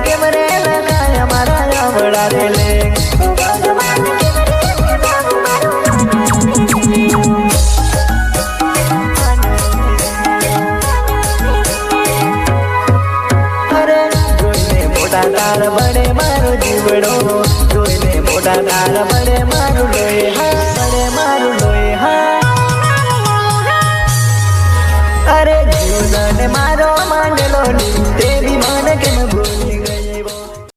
કેમ રે લગાય મારા આવડા રે લે તાર બડે મારો જીવડો જોઈને મોટા તાર બડે મારું લોહી હા બડે મારું લોહી હા અરે જીવન મારો માંડેલો દેવી મને કે